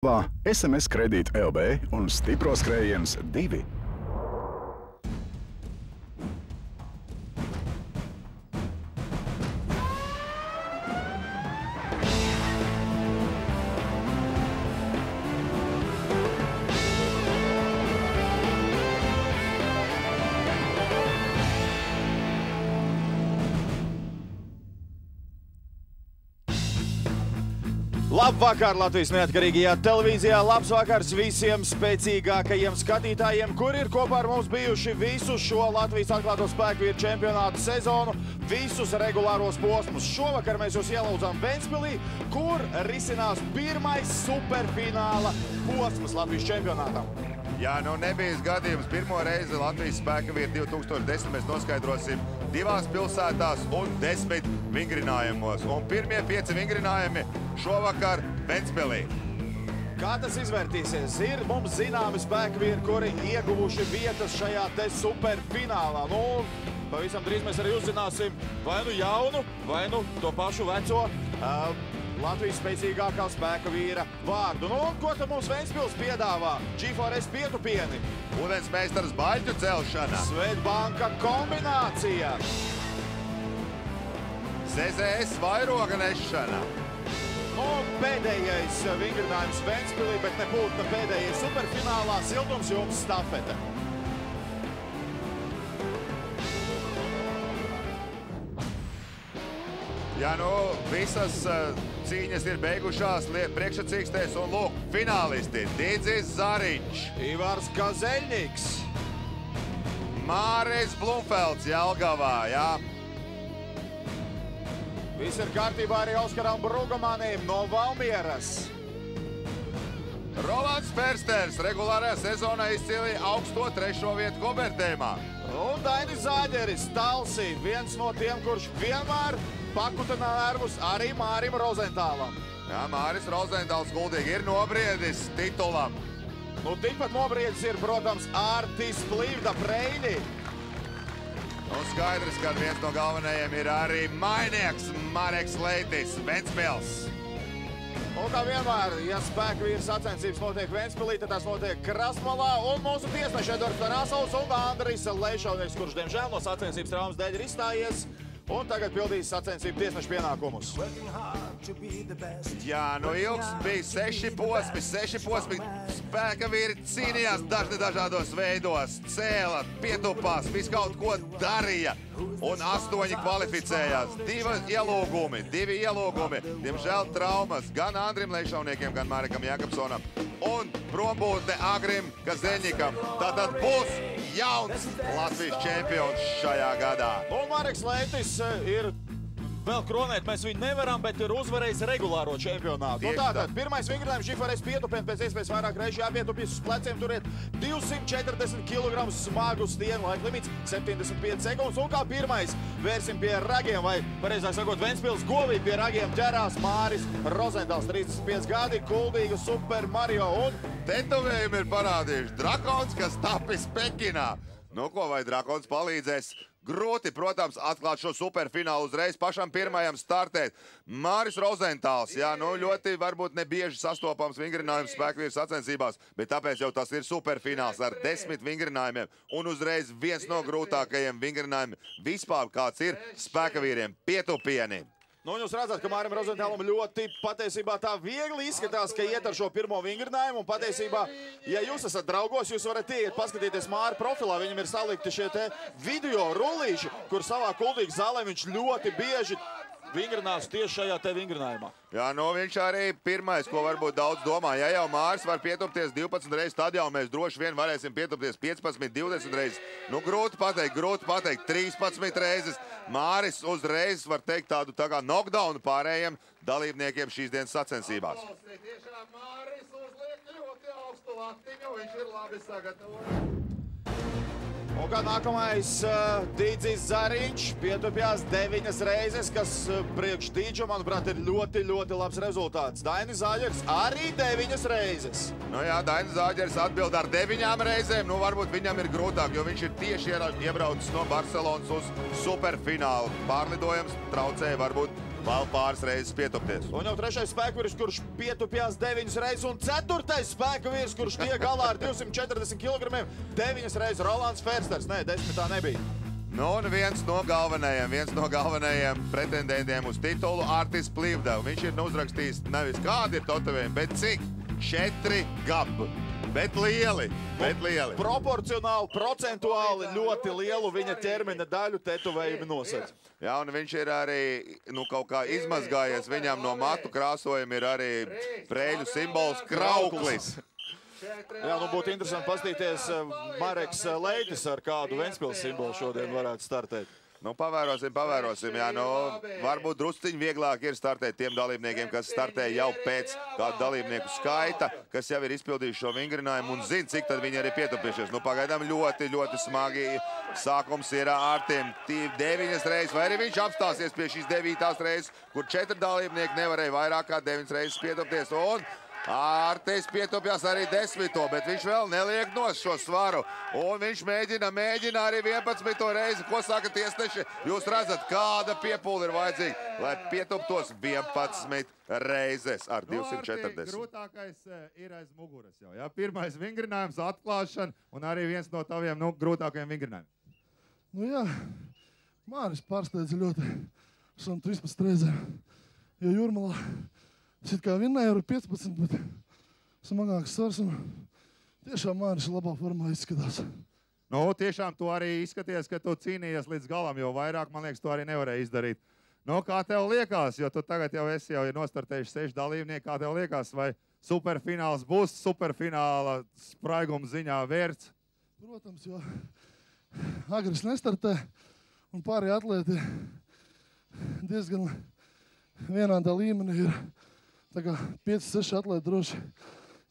SMS kredīt LB un stipro skrējiens 2. Labvakar Latvijas neatkarīgajā televīzijā, labs vakars visiem spēcīgākajiem skatītājiem, kur ir kopā ar mums bijuši visu šo Latvijas atklāto spēku čempionātu sezonu, visus regulāros posmus. Šovakar mēs jūs ielūdzam Ventspilī, kur risinās pirmais superfināla posms Latvijas čempionātam. Jā, nu nebijis gadījums. Pirmo reizi Latvijas spēka vīri 2010 mēs noskaidrosim 2 pilsētās un 10 vingrinājumos. Un pirmie 5 vingrinājumi šovakar Ventspilī. Kā tas izvērtīsies? Ir mums zināmi spēka vīri, kuri ieguvuši vietas šajā te superfinālā. Nu, pavisam drīz mēs arī uzzināsim vai nu jaunu, vai nu to pašu veco Latvijas spēcīgākā spēka vīra vārdu. Nu, un ko tad mums Ventspils piedāvā? G4S pietupieni. Ūdensmeistars baļķu celšana. Svetbanka kombinācija. ZZS vairoga nešana. Nu, pēdējais vingrinājums Ventspilī, bet nebūtu pēdējais superfinālā siltums jums stafete. Jā, nu, visas cīņas ir beigušās priekšsacīkstēs un lūk, finālisti Didzis Zariņš, Ivars Kazeļņiks, Māris Blumfelds Jelgavā, jā. Viss ir kārtībā arī Oskaram Brugumanim no Valmieras. Rolands Fersters regulārajā sezonā izcīnīja augsto 3. vietu kobertējumā. Un Dainis Zāģeris, Talsi, viens no tiem, kurš vienmēr pakutina nervus arī Mārim Rozentālam. Jā, Māris Rozentāls guldīgi ir nobriedis titulam. Nu, tikpat nobriedis ir, protams, Ārtis Plīvda Preini. Un skaidrs, ka viens no galvenajiem ir arī mainieks Mareks Leitis, Ventspils. Un kā vienmēr, ja spēka vīra sacensības notiek Ventspilī, tad tās notiek Krasmalā. Un mūsu tiesneši Edvards Tarasovs un Andrijs Leišovnieks, kurš, diemžēl, no sacensības traumas dēļ ir izstājies. Un tagad pildīs sacensību tiesnešu pienākumus. Jā, nu ilgs bija 6 posmi. Spēka vīri cīnījās dažādos veidos, cēla, pietupās, visu kaut ko darīja. Un 8 kvalificējās. 2 ielūgumi. Diemžēl traumas gan Andrim Leišovniekiem, gan Marekam Jakobsonam. Un prombūtne Agrim Kazeļņikam. Tātad būs jauns Latvijas čempions šajā gadā. Un Mareks Leitis ir vēl kronēt, mēs viņu nevaram, bet ir uzvarējis regulāro čempionātu. Nu tātad, pirmais vingrinājums G4S pietupien, pēc iespējas vairāk reižu jāpietupjas uz pleciem, turiet 240 kg smagu stienu, laika limits 75 sekundes. Un kā pirmais vērsim pie ragiem, vai pareizāk sakot, Ventspils govī pie ragiem ķerās Māris Rozentāls, 35 gadi, kuldīga Super Mario. Un tetovējumi ir parādījuši drakons, kas tapis Pekinā. Nu ko, vai drakons palīdzēs? Grūti, protams, atklāt šo superfinālu uzreiz pašam pirmajam startēt. Māris Rozentāls, jā, nu ļoti varbūt nebieži sastopams vingrinājums spēka vīru sacensībās, bet tāpēc jau tas ir superfināls ar 10 vingrinājumiem un uzreiz viens no grūtākajiem vingrinājumiem vispār, kāds ir spēka vīriem pietupieni. Nu, jūs redzat, ka Mārim Rozentālam ļoti patiesībā tā viegli izskatās, ka iet ar šo pirmo vingrinājumu. Un patiesībā, ja jūs esat draugos, jūs varat iet paskatīties Māra profilā. Viņam ir salikti šie te video rullīši, kur savā kuldīgas zālē viņš ļoti bieži vingrinās tieši šajā te vingrinājumā. Jā, nu viņš arī pirmais, ko varbūt daudz domā. Ja jau Māris var pietupties 12 reizes, tad jau mēs droši vien varēsim pietupties 15, 20 reizes. Nu, grūti pateikt, 13 reizes. Māris uzreiz var teikt tādu tā kā knockdownu pārējiem dalībniekiem šīs dienas sacensībās. Tiešām Māris uzliek ļoti augstu latiņu, viņš ir labi sagatavots. Un kā nākamais Didzis Zariņš pietupjās 9 reizes, kas priekš Dīdžu, manuprāt, ir ļoti labs rezultāts. Dainis Zāģeris arī 9 reizes. Nu jā, Dainis Zāģeris atbild ar 9 reizēm. Nu varbūt viņam ir grūtāk, jo viņš ir tieši iebraucis no Barcelonas uz superfinālu. Pārlidojums traucēja varbūt vēl pāris reizes pietupties. Un jau trešais spēkvīrs, kurš pietupjās 9 reizes, un ceturtais spēkvīrs, kurš tiek galā ar 240 kg, 9 reizes Rolands Fersters. Nē, 10. nebija. Nu, un viens no galvenajiem pretendentiem uz titulu Artis Plivda. Viņš ir uzrakstījis nevis kādi ir totovējumi, bet cik? 4 gabi. Bet lieli. Proporcionāli, procentuāli ļoti lielu viņa ķermeņa daļu tetovējumi nosaka. Jā, un viņš ir arī, kaut kā izmazgājies. Viņam no matu krāsojuma ir arī prēļu simbols krauklis. Jā, būtu interesanti paskatīties Mareks Leitis ar kādu Ventspils simbolu šodien varētu startēt. Pavērosim. Jā, varbūt drusciņi vieglāk ir startēt tiem dalībniekiem, kas startē jau pēc kādu dalībnieku skaita, kas jau ir izpildījuši šo vingrinājumu un zina, cik tad viņi arī pietupīšies. Pagaidām ļoti smagi sākums ir Artim 9 reizes, vai arī viņš apstāsies pie šīs 9. reizes, kur 4 dalībnieki nevarēja vairāk kā 9 reizes pietupties. Un Artis pietupjās arī 10, bet viņš vēl neliek nos šo svaru. Un viņš mēģina arī 11 reizi. Ko saka tiesneši? Jūs redzat, kāda piepūle ir vajadzīga, lai pietuptos 11 reizes ar 240. Grūtākais ir aiz muguras jau. Ja? Pirmais vingrinājums, atklāšana un arī viens no taviem grūtākajiem vingrinājumiem. Jā, Māris pārsteidza ļoti. Esam 13 reizēm, jo Jūrmalā it kā vinnēja ar 15, bet smagāks svars. Tiešām Māris labā formā izskatās. Tiešām tu arī izskaties, ka tu cīnījies līdz galam, jo vairāk, man liekas, tu arī nevarēji izdarīt. Kā tev liekas, jo tu tagad jau esi nostartējuši 6 dalībnieki, kā tev liekas, vai superfināls būs superfināla spraiguma ziņā vērts? Protams, jo Agris nestartē un pārējie atlēti diezgan vienādā līmenī ir. Tā kā 5-6 atlēti droši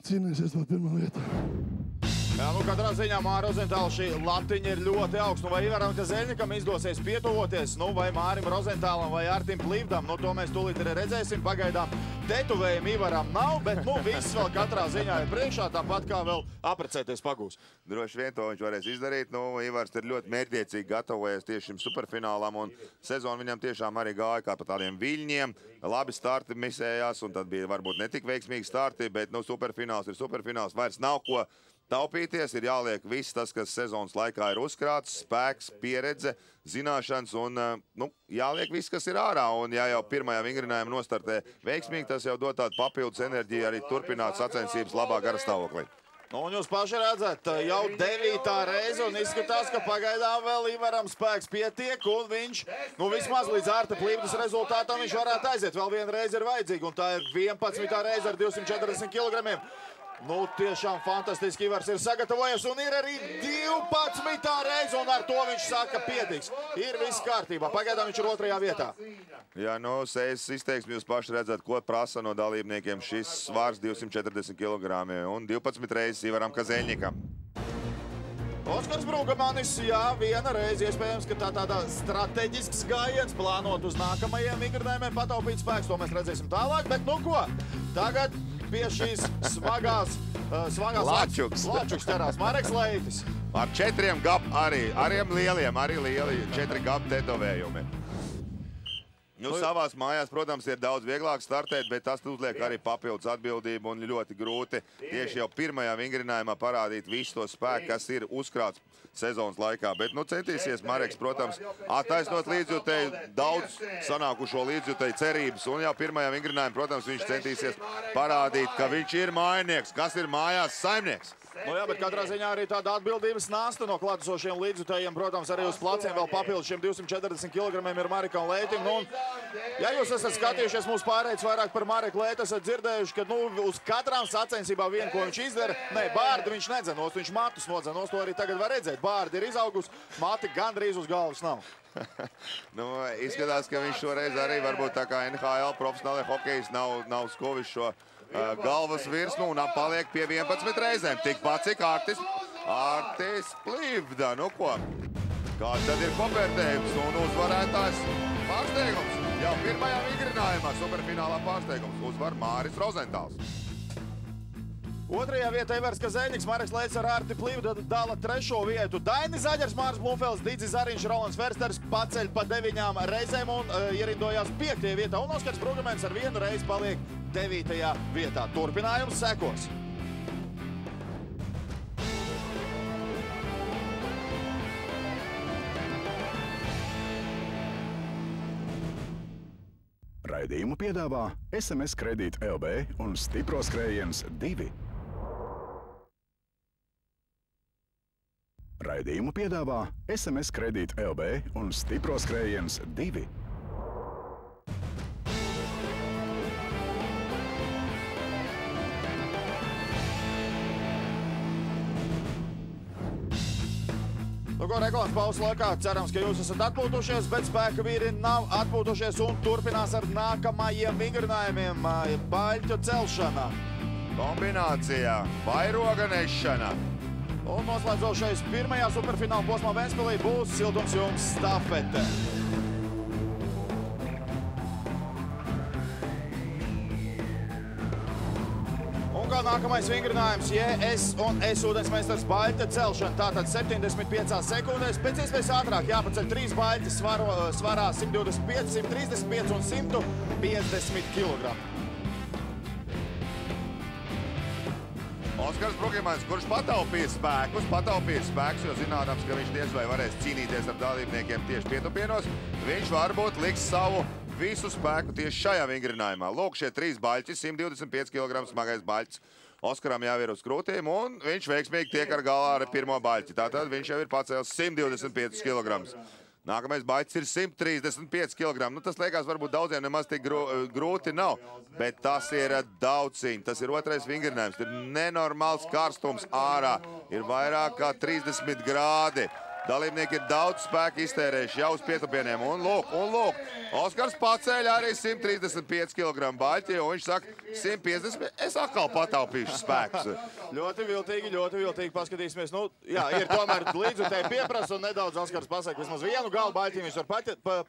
cīnīsies par pirmo vietu. Jā, katrā ziņā Māra Rozentāla šī latiņa ir ļoti augsta. Vai Ivaram Kazeļņikam izdosies pietuvoties, vai Mārim Rozentālam, vai Artim Plivdam, to mēs tūlīt arī redzēsim. Pagaidām tetuvējumi Ivaram nav, bet viss vēl katrā ziņā ir priekšā, tāpat kā vēl aprecēties pagūs. Droši vien to viņš varēs izdarīt. Ivars ir ļoti mērķiecīgi gatavojies tieši šim superfinālam, un sezona viņam tiešām arī gāja kā pa tādiem viļņiem. Labi starti misējās, un tad bija varbūt netik veiksmīgi starti, bet superfināls ir superfināls. Vairs nav ko taupīties, ir jāliek viss tas, kas sezonas laikā ir uzkrāts, spēks, pieredze, zināšanas un jāliek viss, kas ir ārā. Un ja jau pirmajā vingrinājumā nostartē veiksmīgi, tas jau dod tādu papildus enerģiju arī turpināt sacensības labā gara stāvoklī. Un jūs paši redzat, jau 9. reize un izskatās, ka pagaidām vēl Ivaram spēks pietiek un viņš, vismaz līdz Arta Plivdas rezultātam viņš varētu aiziet. Vēl viena reize ir vajadzīga un tā ir 11. reize ar 240 kg. Tiešām fantastiski Ivars ir sagatavojies un ir arī 12. reize un ar to viņš saka pietiks. Ir viss kārtībā. Pagaidām viņš ir 2. vietā. Jā, sejas izteiksmi jūs paši redzat, ko prasa no dalībniekiem šis svars 240 kg un 12 reizes Ivaram Kazeļņikam. Oskars Brūgamanis, jā, viena reize iespējams, ka tādā strateģisks gājiens plānot uz nākamajiem vingrinājumiem pataupīt spēks. To mēs redzēsim tālāk, bet ko? Tagad pie šīs smagās Lačuks ķerās Mareks Leitis. Ar 4 gabu arī lieli 4 gabu tetovējumi. Savās mājās, protams, ir daudz vieglāk startēt, bet tas uzliek arī papildus atbildību un ļoti grūti tieši jau pirmajā vingrinājumā parādīt visu to spēku, kas ir uzkrāts sezonas laikā. Bet centīsies Mareks, protams, attaisnot līdzjutēju, daudz sanākušo līdzjutēju cerības. Un jau pirmajā vingrinājumā, protams, viņš centīsies parādīt, ka viņš ir mājnieks, kas ir mājās saimnieks. Jā, bet katrā ziņā arī tāda atbildības nasta no klātesošiem līdzjutējiem, protams, arī uz pleciem vēl papildus šiem 240 kg ir Marekam Leitim. Ja jūs esat skatījušies mūsu pārēdus vairāk par Mareku Leitu, esat dzirdējuši, ka uz katrām sacensībām vienu, ko viņš izdara, bārdi viņš nedzenos, viņš matus nodzenos, to arī tagad var redzēt. Bārdi ir izaugus, mati gandrīz uz galvas nav. Izskatās, ka viņš šoreiz arī varbūt tā kā NHL profesionālai hokejs nav skovis šo galvas virsmu un paliek pie 11 reizēm. Tikpat cik Artis Plivda. Kāds tad ir kopvērtējums un uzvarētājs pārsteigums? Jau pirmajā vingrinājumā superfinālā pārsteigums uzvar Māris Rozentāls. Otrajā vietā Ivars Kazeņiks, Mareks Leids ar Ārti Plīvu dala 3. vietu. Dainis Zaģers, Mārs Blumfelds, Dīdzis Zariņš, Rolands Fersters paceļ pa 9 reizēm un ierindojās 5. vietā. Un Oskars Brugamens ar 1 reizi paliek 9. vietā. Turpinājums sekos. Raidījumu piedāvā SMS Kredīt LB un Stipro skrējiens 2. Raidījumu piedāvā SMS Kredīt LB un Stipro skrējiens 2. Nu, ko reklāmas pauzes laikā cerams, ka jūs esat atpūtušies, bet spēka vīri nav atpūtušies un turpinās ar nākamajiem vingrinājumiem. Baļķu celšana. Kombinācijā vairoga nešana. Un noslēdzošais pirmajā superfināla posmā Ventspilī būs siltumsjums stafete. Un kā nākamais vingrinājums, JS un S ūdensmeistars baļķa celšana. Tātad 75 sekundēs, pēc iespējas ātrāk jāpaceļ 3 baļķi svarā 125, 135 un 150 kg. Oskars Brugamens, kurš pataupīs spēkus, jo zinādams, ka viņš diez vai varēs cīnīties ar dalībniekiem tieši pietupienos, viņš varbūt liks savu visu spēku tieši šajā vingrinājumā. Lūk, šie 3 baļķi, 125 kg smagais baļķis. Oskaram jau ir uz krūtīm, un viņš veiksmīgi tiek ar galā ar 1. baļķi. Tātad viņš jau ir pacēlis 125 kg. Nākamais baļķis ir 135 kg. Nu, tas liekas, varbūt daudziem nemaz tik grūti nav, bet tas ir daudziņ. Tas ir 2. vingrinājums. Ir nenormāls karstums ārā. Ir vairāk kā 30 grādi. Dalībnieki ir daudz spēku iztērējuši jau uz pietupieniem. Un lūk, Oskars pacēļ arī 135 kg baļķi, un viņš saka 150, es atkal pataupīšu spēkus. Ļoti viltīgi paskatīsimies. Nu, jā, ir tomēr līdzutēji pieprasa un nedaudz Oskars pasaka, vismaz 1 galu baļķi viņš var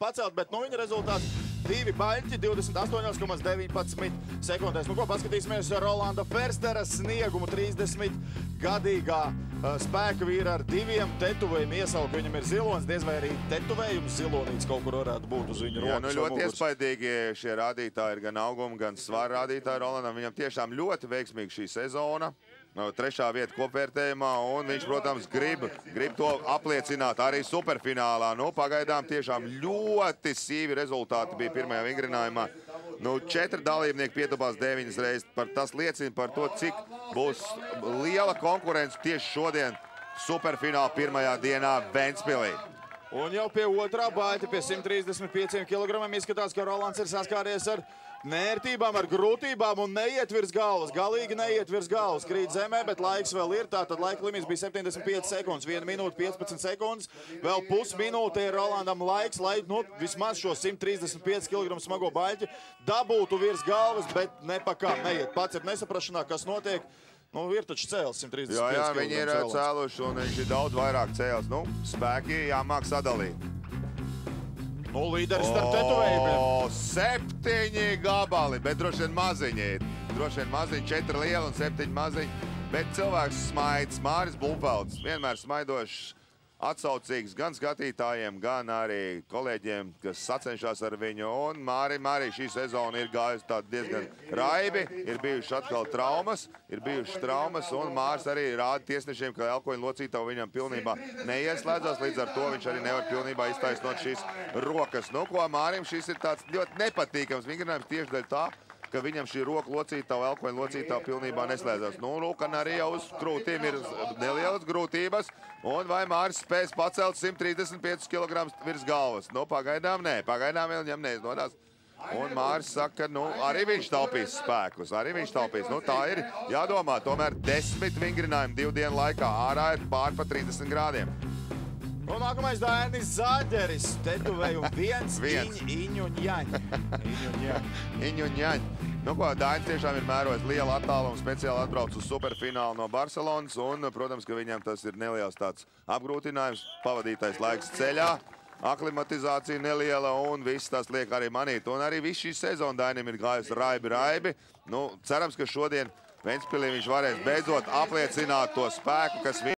pacelt, bet nu viņa rezultāts 2 baļķi 28,19 sekundēs. Nu ko, paskatīsimies Rolanda Ferstera sniegumu 30-gadīgā spēka vīra ar 2 tetuvējiem iesauku. Viņam ir zilonis, diez vai arī tetuvējums zilonīts kaut kur varētu būt uz viņa rokas. Jā, nu ļoti iespaidīgi šie rādītāji ir gan auguma, gan svara rādītāji Rolandam. Viņam tiešām ļoti veiksmīgi šī sezona. 3. vieta kopvērtējumā, un viņš, protams, grib to apliecināt arī superfinālā. Nu, pagaidām tiešām ļoti sīvi rezultāti bija pirmajā vingrinājumā. Nu, 4 dalībnieki pietupās 9 reizes. Tas liecina par to, cik būs liela konkurence tieši šodien superfināla pirmajā dienā Ventspilī. Un jau pie 2. baļķa, pie 135 kg izskatās, ka Rolands ir saskāries ar nērtībām, ar grūtībām un neiet virs galvas. Galīgi neiet virs galvas. Krīt zemē, bet laiks vēl ir. Tātad laika limits bija 75 sekundes. 1 minūte 15 sekundes. Vēl pusminūte ir Rolandam laiks, lai vismaz šo 135 kg smago baļķi dabūtu virs galvas, bet nepakām neiet. Pats ir nesaprašanā, kas notiek. Nu, ir taču cēlis 135 kg. Jā, viņi ir cēluši un viņš ir daudz vairāk cēlis. Nu, spēki jāmāk sadalīt. Nu, līderis starp tetuvējumiem. 7 gabali, bet droši vien maziņi. Droši vien maziņi, 4 lieli un 7 maziņi. Bet cilvēks smaids. Māris Blumfelds vienmēr smaidošs, atsaucīgs gan skatītājiem, gan arī kolēģiem, kas sacenšās ar viņu. Un Mārim arī šī sezona ir gājusi tāda diezgan raibi. Ir bijušas atkal traumas, un Māris arī rāda tiesnešiem, ka elkoņu locītavu viņam pilnībā neieslēdzās. Līdz ar to viņš arī nevar pilnībā iztaisnot šīs rokas. Nu, ko Mārim šis ir tāds ļoti nepatīkams vingrinājums tieši dēļ tā, ka viņam šī roka locītava, elkoņa locītava pilnībā neslēdzās. Nu, lūk, arī jau uz krūtīm ir nelielas grūtības, un vai Māris spēs pacelt 135 kg virs galvas? Nu, pagaidām nē, pagaidām vēl viņam neizdodās. Un Māris saka, nu, arī viņš taupīs spēkus, Nu, tā ir jādomā, tomēr 10 vingrinājumi 2 dienu laikā, ārā ir pār pa 30 grādiem. Un nākamais Dainis Zaģeris, tetuvējumi 1, Iņu un Jaņ. Iņu un Jaņ. Nu ko, Dainis tiešām ir mērojis lielu attālumu, speciāli atbrauc uz superfinālu no Barcelonas, un, protams, ka viņam tas ir neliels tāds apgrūtinājums, pavadītais laiks ceļā, aklimatizācija neliela, un viss tas liek arī manīt. Un arī viss šī sezona Dainim ir gājusi raibi. Nu, cerams, ka šodien Ventspilī viņš varēs beidzot apliecināt to spēku, kas